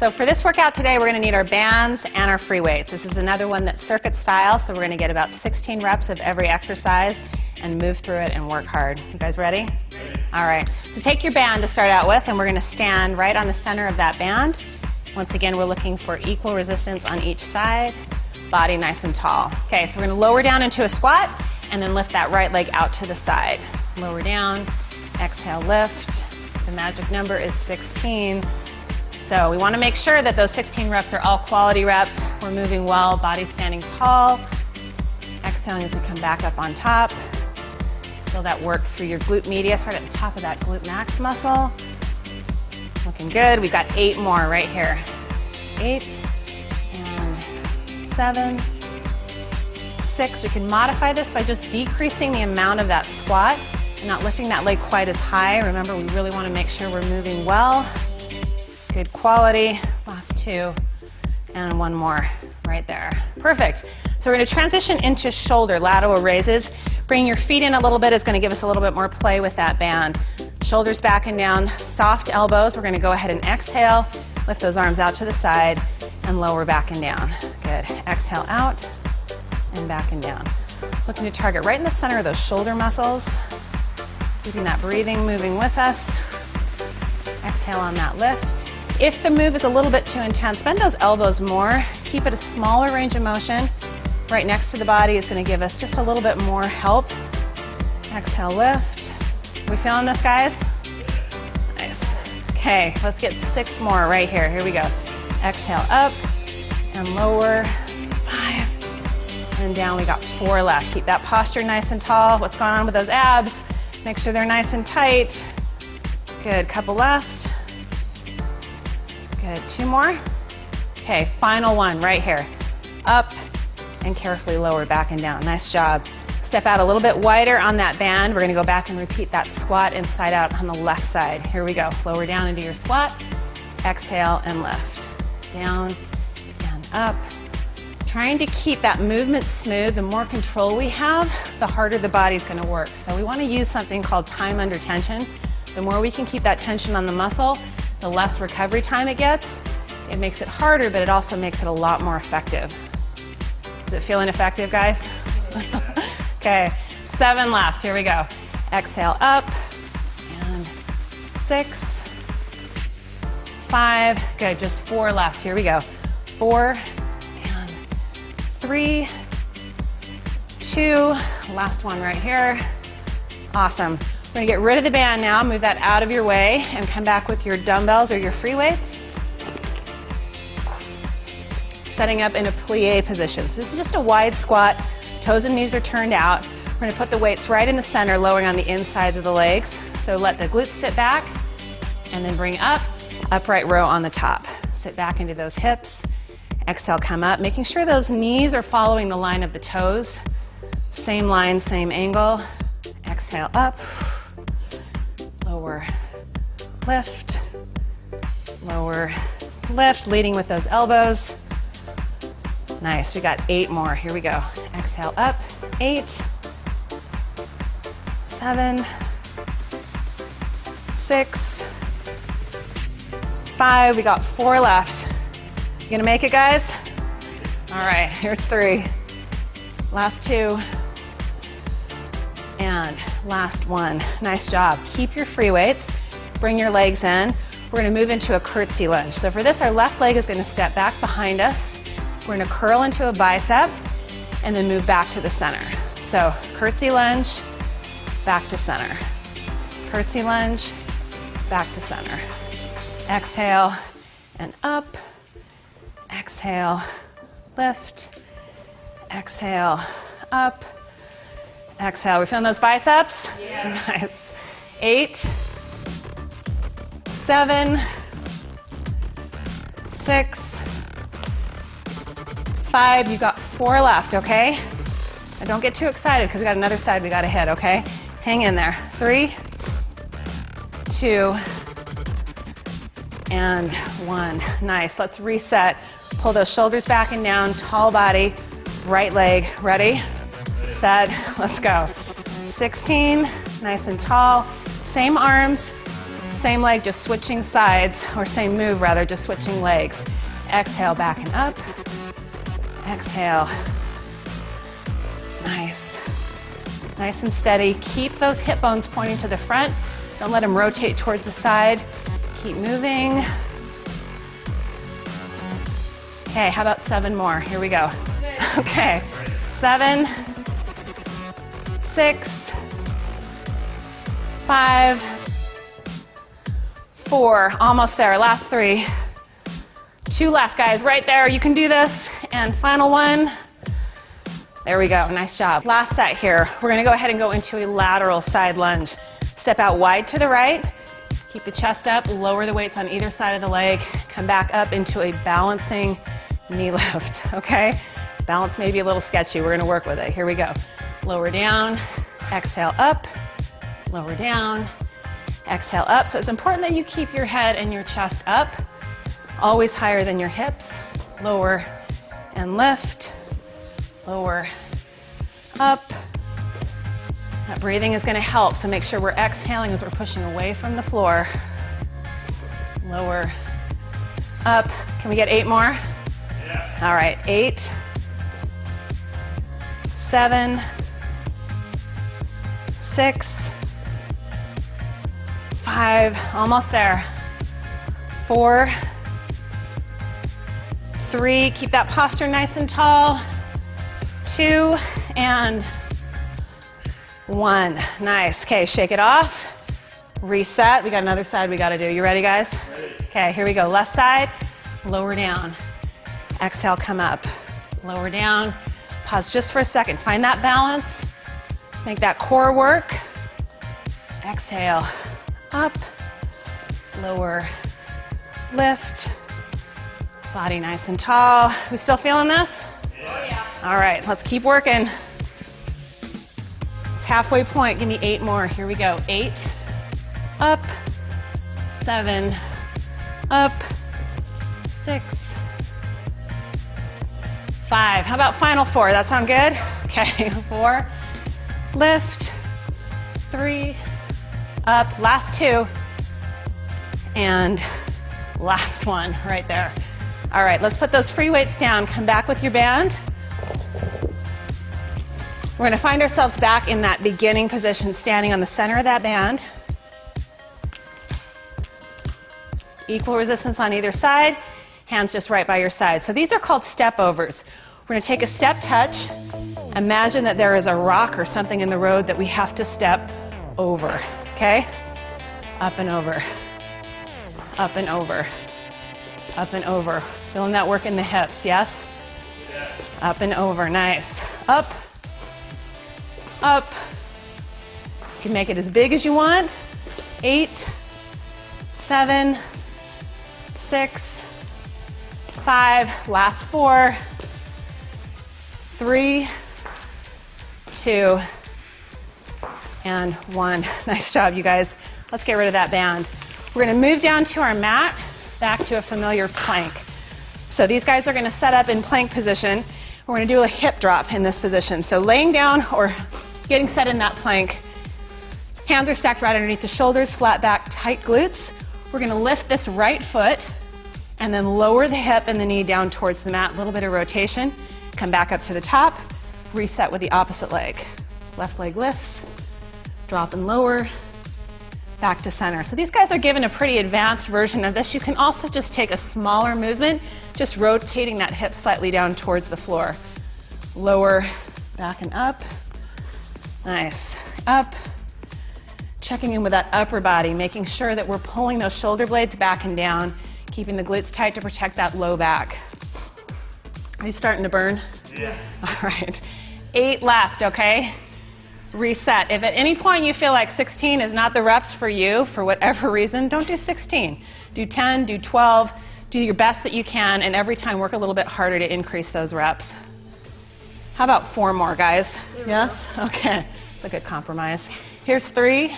So for this workout today, we're going to need our bands and our free weights. This is another one that's circuit style, so we're going to get about 16 reps of every exercise and move through it and work hard. You guys ready? All right. So take your band to start out with, and we're going to stand right on the center of that band. Once again, we're looking for equal resistance on each side, body nice and tall. Okay, so we're going to lower down into a squat and then lift that right leg out to the side. Lower down, exhale, lift. The magic number is 16. So we want to make sure that those 16 reps are all quality reps. We're moving well, body standing tall. Exhaling as we come back up on top. Feel that work through your glute medius, right at the top of that glute max muscle. Looking good. We've got 8 more right here. 8 and 7, 6. We can modify this by just decreasing the amount of that squat and not lifting that leg quite as high. Remember, we really want to make sure we're moving well. Good quality. Last 2 and 1 more right there. Perfect. So we're going to transition into shoulder lateral raises. Bring your feet in a little bit is going to give us a little bit more play with that band. Shoulders back and down, soft elbows. We're going to go ahead and exhale, lift those arms out to the side and lower back and down. Good. Exhale out and back and down. Looking to target right in the center of those shoulder muscles. Keeping that breathing moving with us. Exhale on that lift. If the move is a little bit too intense, bend those elbows more. Keep it a smaller range of motion. Right next to the body is going to give us just a little bit more help. Exhale, lift. We feeling this, guys? Nice. Okay, let's get 6 more right here. Here we go. Exhale up and lower. 5 and down. We got 4 left. Keep that posture nice and tall. What's going on with those abs? Make sure they're nice and tight. Good. Couple left. Good. 2 more. Okay, final one right here. Up and carefully lower back and down. Nice job. Step out a little bit wider on that band. We're going to go back and repeat that squat inside out on the left side. Here we go. Lower down into your squat. Exhale and lift. Down and up. Trying to keep that movement smooth. The more control we have, the harder the body's going to work. So we want to use something called time under tension. The more we can keep that tension on the muscle, the less recovery time it gets. It makes it harder, but it also makes it a lot more effective. Is it feeling effective, guys? Okay, 7 left. Here we go. Exhale up and 6, 5. Good, just 4 left. Here we go. 4 and 3, 2. Last one right here. Awesome. We're going to get rid of the band now, move that out of your way, and come back with your dumbbells or your free weights. Setting up in a plie position. So this is just a wide squat. Toes and knees are turned out. We're going to put the weights right in the center, lowering on the insides of the legs. So let the glutes sit back, and then bring up, upright row on the top. Sit back into those hips. Exhale, come up, making sure those knees are following the line of the toes. Same line, same angle. Exhale up. Lower, lift, lower, lift, leading with those elbows. Nice, we got 8 more. Here we go. Exhale up, 8, 7, 6, 5. We got 4 left. You gonna make it, guys? All right, here's 3. Last 2. And last 1. Nice job. Keep your free weights. Bring your legs in. We're going to move into a curtsy lunge. So for this, our left leg is going to step back behind us. We're going to curl into a bicep and then move back to the center. So curtsy lunge, back to center. Curtsy lunge, back to center. Exhale and up. Exhale, lift. Exhale, up. Exhale. We feeling those biceps? Yeah. Nice. 8, 7, 6, 5. You got 4 left, okay? And don't get too excited because we got another side we got to hit, okay? Hang in there. 3, 2, and 1. Nice. Let's reset. Pull those shoulders back and down. Tall body. Right leg. Ready? Set. Let's go. 16. Nice and tall. Same arms. Same leg, just switching sides, or same move rather, just switching legs. Exhale, back and up. Exhale. Nice. Nice and steady. Keep those hip bones pointing to the front. Don't let them rotate towards the side. Keep moving. Okay, how about 7 more? Here we go. Okay, 7, 6, 5, 4, almost there, last 3. 2 left, guys, right there, you can do this. And final one. There we go, nice job. Last set here, we're gonna go ahead and go into a lateral side lunge. Step out wide to the right, keep the chest up, lower the weights on either side of the leg, come back up into a balancing knee lift, okay? Balance may be a little sketchy, we're gonna work with it. Here we go. Lower down, exhale up, lower down, exhale up. So it's important that you keep your head and your chest up, always higher than your hips. Lower and lift, lower, up. That breathing is gonna help, so make sure we're exhaling as we're pushing away from the floor. Lower, up. Can we get 8 more? Yeah. All right, 8, 7, 6, 5, almost there. 4, 3, keep that posture nice and tall. 2, and 1. Nice. Okay, shake it off. Reset. We got another side we got to do. You ready, guys? Ready. Okay, here we go. Left side, lower down. Exhale, come up. Lower down. Pause just for a second. Find that balance. Make that core work. Exhale, up, lower, lift. Body nice and tall. We still feeling this? Oh, yeah. All right, let's keep working. It's halfway point. Give me 8 more. Here we go. 8, up, 7, up, 6, 5. How about final 4? That sound good? Okay, 4, lift, 3, up, last 2, and last one right there. All right, let's put those free weights down. Come back with your band. We're gonna find ourselves back in that beginning position, standing on the center of that band. Equal resistance on either side, hands just right by your side. So these are called step overs. We're gonna take a step touch. Imagine that there is a rock or something in the road that we have to step over, okay? Up and over, up and over, up and over. Feeling that work in the hips, yes? Yeah. Up and over, nice. Up, up. You can make it as big as you want. 8, 7, 6, 5, last 4, 3, 2, and 1. Nice job, you guys. Let's get rid of that band. We're gonna move down to our mat, back to a familiar plank. So these guys are gonna set up in plank position. We're gonna do a hip drop in this position. So laying down or getting set in that plank. Hands are stacked right underneath the shoulders, flat back, tight glutes. We're gonna lift this right foot and then lower the hip and the knee down towards the mat. A little bit of rotation. Come back up to the top, reset with the opposite leg. Left leg lifts, drop and lower, back to center. So these guys are given a pretty advanced version of this. You can also just take a smaller movement, just rotating that hip slightly down towards the floor. Lower, back and up. Nice. Up. Checking in with that upper body, making sure that we're pulling those shoulder blades back and down, keeping the glutes tight to protect that low back. Are you starting to burn? Yeah. All right. 8 left, okay? Reset. If at any point you feel like 16 is not the reps for you, for whatever reason, don't do 16. Do 10, do 12, do your best that you can, and every time work a little bit harder to increase those reps. How about 4 more, guys? Yes? Okay. It's a good compromise. Here's 3,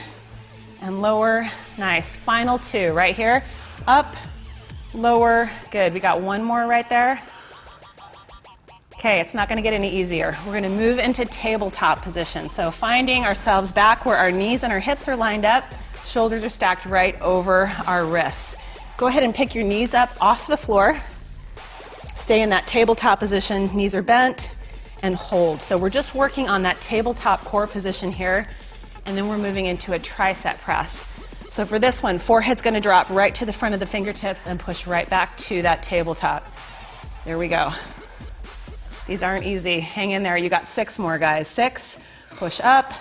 and lower. Nice. Final 2 right here. Up, lower. Good. We got 1 more right there. Okay, it's not going to get any easier. We're going to move into tabletop position. So finding ourselves back where our knees and our hips are lined up, Shoulders are stacked right over our wrists. Go ahead and pick your knees up off the floor. Stay in that tabletop position, knees are bent, and hold. So we're just working on that tabletop core position here, and then we're moving into a tricep press. So for this one, forehead's gonna drop right to the front of the fingertips and push right back to that tabletop. There we go. These aren't easy. Hang in there. You got 6 more, guys. 6, push up.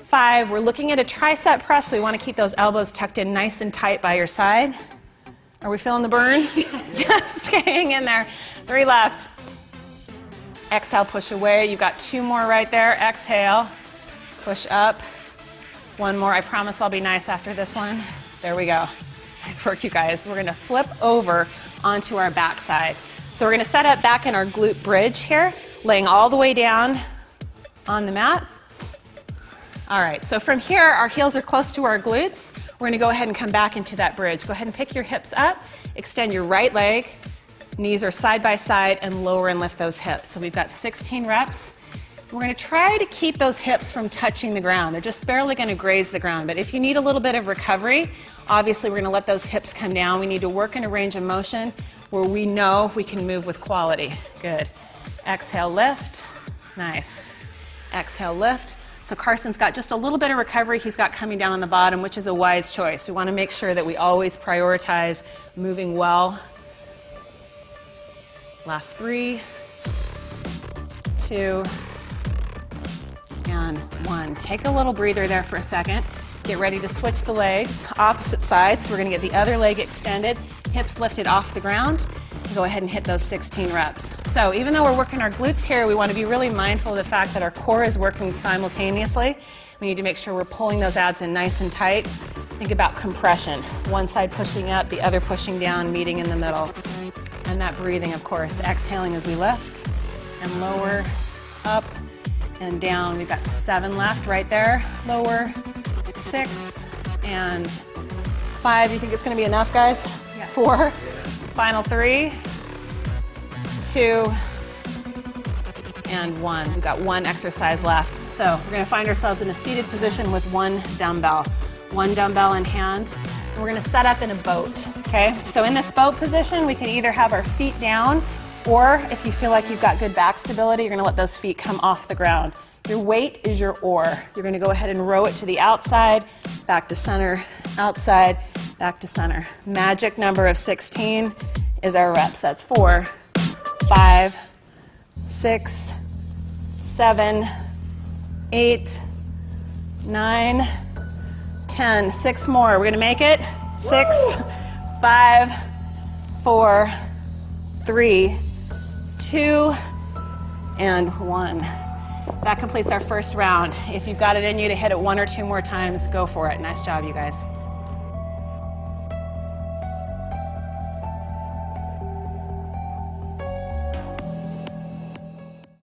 5, we're looking at a tricep press, so we want to keep those elbows tucked in nice and tight by your side. Are we feeling the burn? Yes, hang in there. 3 left. Exhale, push away. You've got 2 more right there. Exhale, push up. 1 more. I promise I'll be nice after this one. There we go. Nice work, you guys. We're going to flip over onto our backside. So we're going to set up back in our glute bridge here, laying all the way down on the mat. All right, so from here, our heels are close to our glutes. We're gonna go ahead and come back into that bridge. Go ahead and pick your hips up, extend your right leg, knees are side by side, and lower and lift those hips. So we've got 16 reps. We're gonna try to keep those hips from touching the ground. They're just barely gonna graze the ground, but if you need a little bit of recovery, obviously we're gonna let those hips come down. We need to work in a range of motion where we know we can move with quality. Good. Exhale, lift. Nice. Exhale, lift. So Carson's got just a little bit of recovery he's got coming down on the bottom, which is a wise choice. We want to make sure that we always prioritize moving well. Last 3, 2, and 1. Take a little breather there for a second. Get ready to switch the legs, opposite sides. So we're going to get the other leg extended, hips lifted off the ground. Go ahead and hit those 16 reps. So even though we're working our glutes here, we want to be really mindful of the fact that our core is working simultaneously. We need to make sure we're pulling those abs in nice and tight. Think about compression. One side pushing up, the other pushing down, meeting in the middle. And that breathing, of course, exhaling as we lift and lower, up and down. We've got 7 left right there. Lower, 6, and 5. You think it's going to be enough, guys? Yeah. 4. Final 3, 2, and 1. We've got 1 exercise left. So we're going to find ourselves in a seated position with 1 dumbbell. 1 dumbbell in hand. And we're going to set up in a boat, okay? So in this boat position, we can either have our feet down, or if you feel like you've got good back stability, you're going to let those feet come off the ground. Your weight is your oar. You're going to go ahead and row it to the outside, back to center, outside, back to center. Magic number of 16 is our reps. That's 4, 5, 6, 7, 8, 9, 10. 6 more. We're going to make it. 6, 5, 4, 3, 2, and 1. That completes our first round. If you've got it in you to hit it 1 or 2 more times, go for it. Nice job, you guys.